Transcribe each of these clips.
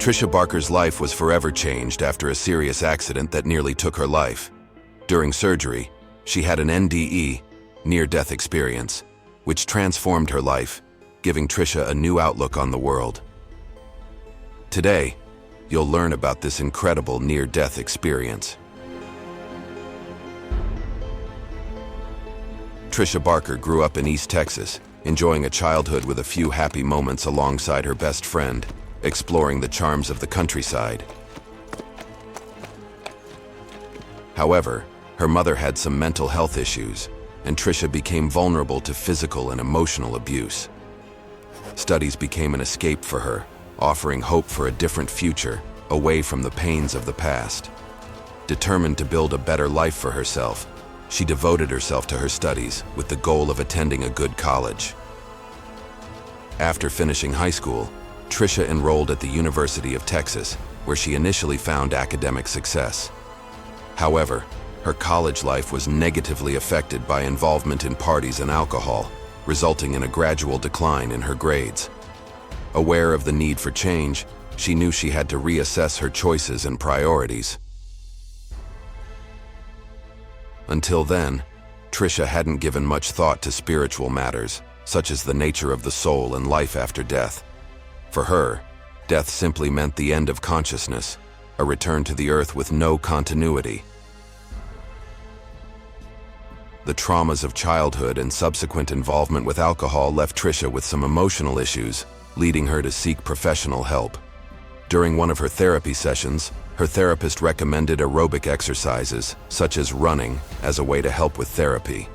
Tricia Barker's life was forever changed after a serious accident that nearly took her life. During surgery, she had an NDE, near-death experience, which transformed her life, giving Tricia a new outlook on the world. Today, you'll learn about this incredible near-death experience. Tricia Barker grew up in East Texas, enjoying a childhood with a few happy moments alongside her best friend, exploring the charms of the countryside. However, her mother had some mental health issues, and Tricia became vulnerable to physical and emotional abuse. Studies became an escape for her, offering hope for a different future, away from the pains of the past. Determined to build a better life for herself, she devoted herself to her studies with the goal of attending a good college. After finishing high school, Tricia enrolled at the University of Texas, where she initially found academic success. However, her college life was negatively affected by involvement in parties and alcohol, resulting in a gradual decline in her grades. Aware of the need for change, she knew she had to reassess her choices and priorities. Until then, Tricia hadn't given much thought to spiritual matters, such as the nature of the soul and life after death. For her, death simply meant the end of consciousness, a return to the earth with no continuity. The traumas of childhood and subsequent involvement with alcohol left Tricia with some emotional issues, leading her to seek professional help. During one of her therapy sessions, her therapist recommended aerobic exercises, such as running, as a way to help with therapy.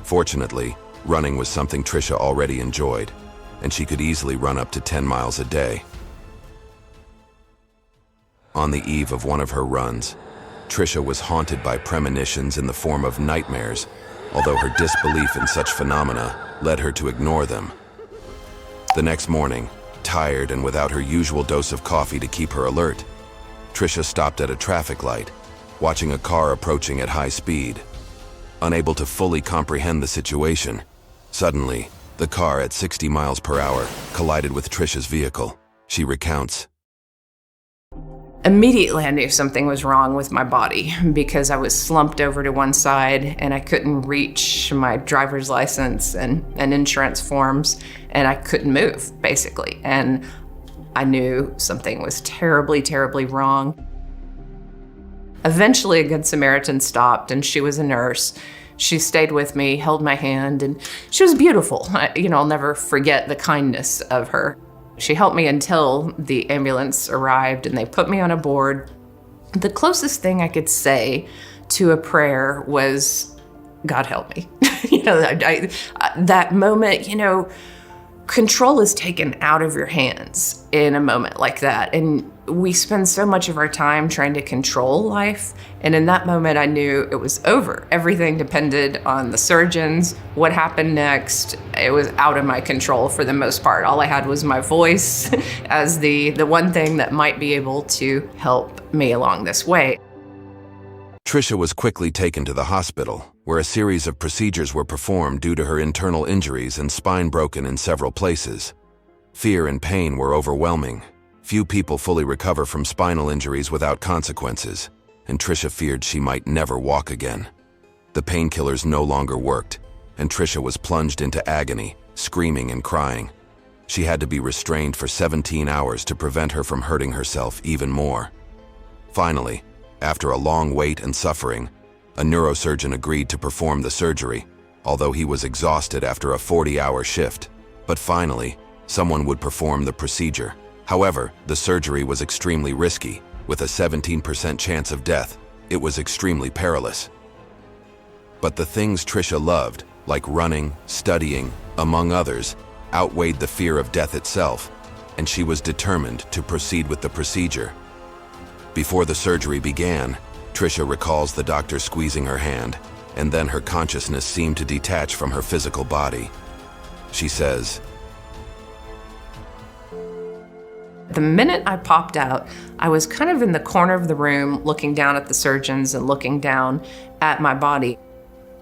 Fortunately, running was something Tricia already enjoyed, and she could easily run up to 10 miles a day. On the eve of one of her runs, Tricia was haunted by premonitions in the form of nightmares, although her disbelief in such phenomena led her to ignore them. The next morning, tired and without her usual dose of coffee to keep her alert, Tricia stopped at a traffic light, watching a car approaching at high speed. Unable to fully comprehend the situation, suddenly, the car at 60 miles per hour collided with Tricia's vehicle. She recounts, Immediately I knew something was wrong with my body because I was slumped over to one side and I couldn't reach my driver's license and insurance forms, and I couldn't move, basically. And I knew something was terribly, terribly wrong. Eventually, a Good Samaritan stopped, and she was a nurse. She stayed with me, held my hand, and she was beautiful. I'll never forget the kindness of her. She helped me until the ambulance arrived and they put me on a board. The closest thing I could say to a prayer was, God help me. That moment, control is taken out of your hands in a moment like that. And we spend so much of our time trying to control life. And in that moment, I knew it was over. Everything depended on the surgeons, what happened next. It was out of my control for the most part. All I had was my voice as the one thing that might be able to help me along this way. Tricia was quickly taken to the hospital, where a series of procedures were performed due to her internal injuries and spine broken in several places. Fear and pain were overwhelming. Few people fully recover from spinal injuries without consequences, and Tricia feared she might never walk again. The painkillers no longer worked, and Tricia was plunged into agony, screaming and crying. She had to be restrained for 17 hours to prevent her from hurting herself even more. Finally, after a long wait and suffering, a neurosurgeon agreed to perform the surgery, although he was exhausted after a 40-hour shift. But finally, someone would perform the procedure. However, the surgery was extremely risky. With a 17% chance of death, it was extremely perilous. But the things Tricia loved, like running, studying, among others, outweighed the fear of death itself, and she was determined to proceed with the procedure. Before the surgery began, Tricia recalls the doctor squeezing her hand, and then her consciousness seemed to detach from her physical body. She says, The minute I popped out, I was kind of in the corner of the room looking down at the surgeons and looking down at my body.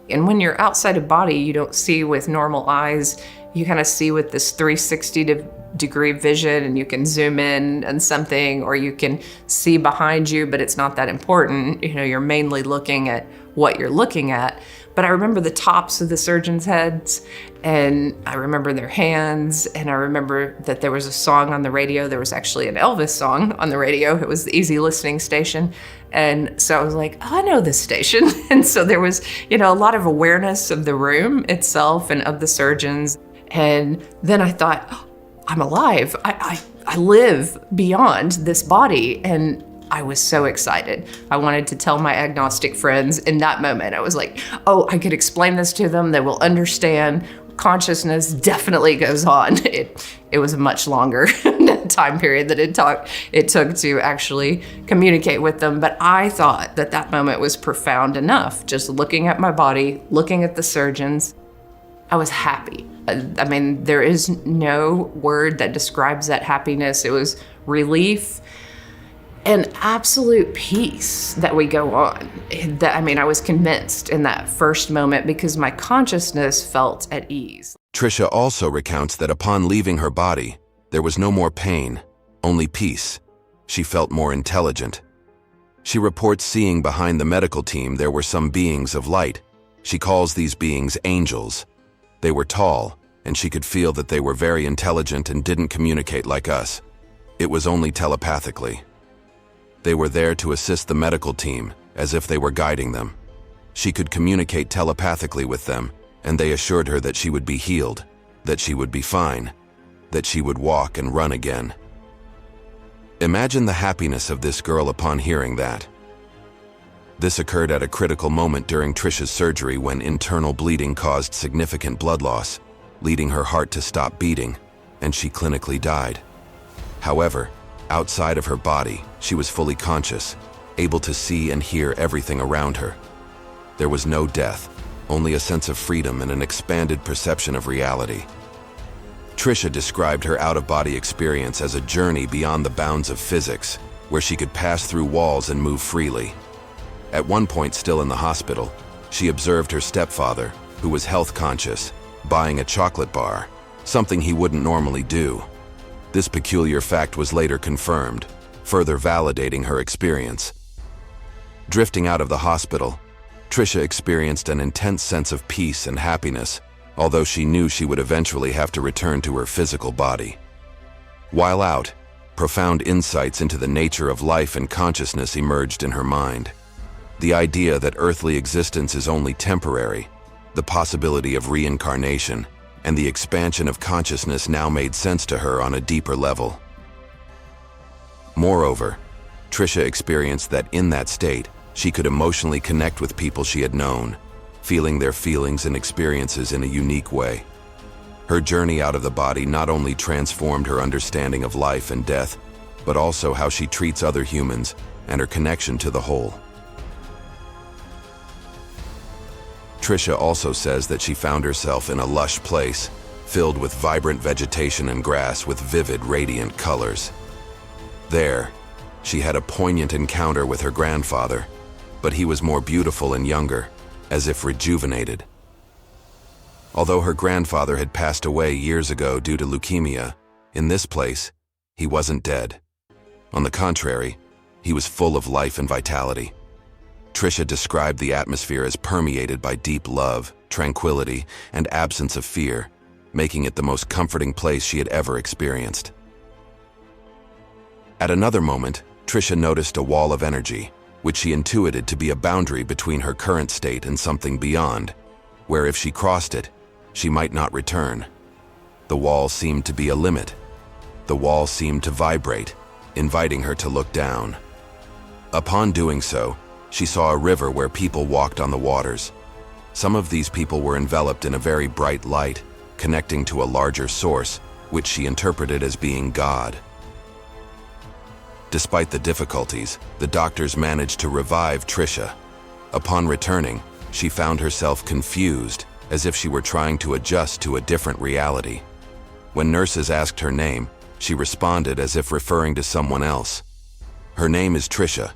And when you're outside of body, you don't see with normal eyes. You kind of see with this 360 degree vision and you can zoom in on something, or you can see behind you, but it's not that important. You're mainly looking at what you're looking at. But I remember the tops of the surgeons' heads, and I remember their hands, and I remember that there was a song on the radio. There was actually an Elvis song on the radio. It was the easy listening station. And so I was like, oh, I know this station. And so there was, a lot of awareness of the room itself and of the surgeons. And then I thought, oh, I'm alive. I live beyond this body. And I was so excited. I wanted to tell my agnostic friends in that moment. I was like, oh, I could explain this to them. They will understand. Consciousness definitely goes on. It was a much longer time period that it took to actually communicate with them. But I thought that moment was profound enough. Just looking at my body, looking at the surgeons, I was happy. I mean, there is no word that describes that happiness. It was relief and absolute peace that we go on. I was convinced in that first moment because my consciousness felt at ease. Tricia also recounts that upon leaving her body, there was no more pain, only peace. She felt more intelligent. She reports seeing behind the medical team there were some beings of light. She calls these beings angels. They were tall, and she could feel that they were very intelligent and didn't communicate like us. It was only telepathically. They were there to assist the medical team, as if they were guiding them. She could communicate telepathically with them, and they assured her that she would be healed, that she would be fine, that she would walk and run again. Imagine the happiness of this girl upon hearing that. This occurred at a critical moment during Tricia's surgery when internal bleeding caused significant blood loss, leading her heart to stop beating, and she clinically died. However, outside of her body, she was fully conscious, able to see and hear everything around her. There was no death, only a sense of freedom and an expanded perception of reality. Tricia described her out-of-body experience as a journey beyond the bounds of physics, where she could pass through walls and move freely. At one point, still in the hospital, she observed her stepfather, who was health-conscious, buying a chocolate bar, something he wouldn't normally do. This peculiar fact was later confirmed, further validating her experience. Drifting out of the hospital, Tricia experienced an intense sense of peace and happiness, although she knew she would eventually have to return to her physical body. While out, profound insights into the nature of life and consciousness emerged in her mind. The idea that earthly existence is only temporary, the possibility of reincarnation, and the expansion of consciousness now made sense to her on a deeper level. Moreover, Tricia experienced that in that state, she could emotionally connect with people she had known, feeling their feelings and experiences in a unique way. Her journey out of the body not only transformed her understanding of life and death, but also how she treats other humans and her connection to the whole. Tricia also says that she found herself in a lush place, filled with vibrant vegetation and grass with vivid, radiant colors. There, she had a poignant encounter with her grandfather, but he was more beautiful and younger, as if rejuvenated. Although her grandfather had passed away years ago due to leukemia, in this place, he wasn't dead. On the contrary, he was full of life and vitality. Tricia described the atmosphere as permeated by deep love, tranquility, and absence of fear, making it the most comforting place she had ever experienced. At another moment, Tricia noticed a wall of energy, which she intuited to be a boundary between her current state and something beyond, where if she crossed it, she might not return. The wall seemed to be a limit. The wall seemed to vibrate, inviting her to look down. Upon doing so, she saw a river where people walked on the waters. Some of these people were enveloped in a very bright light, connecting to a larger source, which she interpreted as being God. Despite the difficulties, the doctors managed to revive Tricia. Upon returning, she found herself confused, as if she were trying to adjust to a different reality. When nurses asked her name, she responded as if referring to someone else. Her name is Tricia.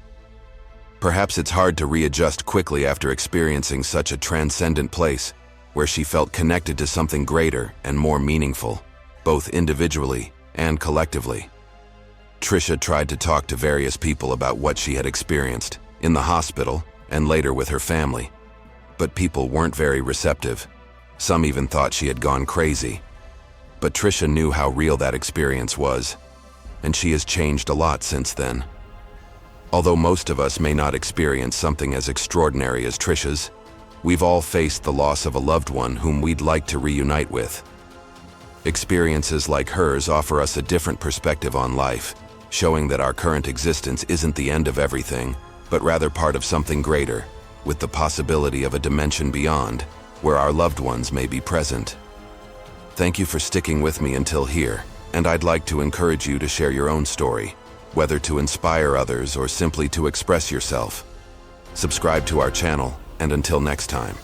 Perhaps it's hard to readjust quickly after experiencing such a transcendent place, where she felt connected to something greater and more meaningful, both individually and collectively. Tricia tried to talk to various people about what she had experienced in the hospital and later with her family, but people weren't very receptive. Some even thought she had gone crazy. But Tricia knew how real that experience was, and she has changed a lot since then. Although most of us may not experience something as extraordinary as Tricia's, we've all faced the loss of a loved one whom we'd like to reunite with. Experiences like hers offer us a different perspective on life, showing that our current existence isn't the end of everything, but rather part of something greater, with the possibility of a dimension beyond, where our loved ones may be present. Thank you for sticking with me until here, and I'd like to encourage you to share your own story, whether to inspire others or simply to express yourself. Subscribe to our channel, and until next time.